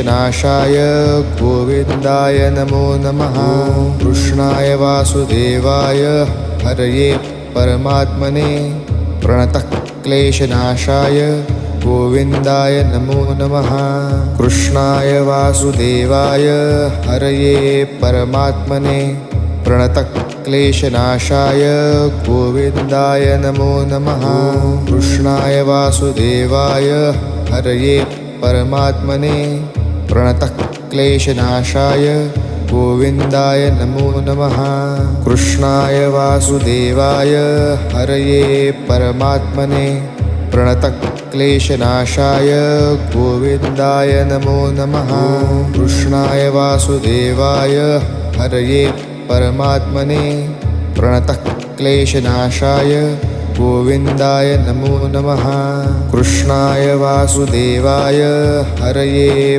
नाशाय गोविन्दाय नमो नमः। कृष्णाय वासुदेवाय हरये परमात्मने प्रणतः क्लेशनाशाय गोविन्दाय नमो नमः। कृष्णाय वासुदेवाय हरये परमात्मने प्रणतः क्लेशनाशाय गोविन्दाय नमो नमः। कृष्णाय वासुदेवाय हरये परमात्मने प्रणतः क्लेशनाशाय गोविन्दाय नमो नमः। कृष्णाय वासुदेवाय हरये परमात्मने प्रणतः क्लेशनाशाय गोविन्दाय नमो नमः। कृष्णाय वासुदेवाय हरये परमात्मने प्रणतः क्लेशनाशाय गोविन्दाय नमो नमः। कृष्णाय वासुदेवाय हरये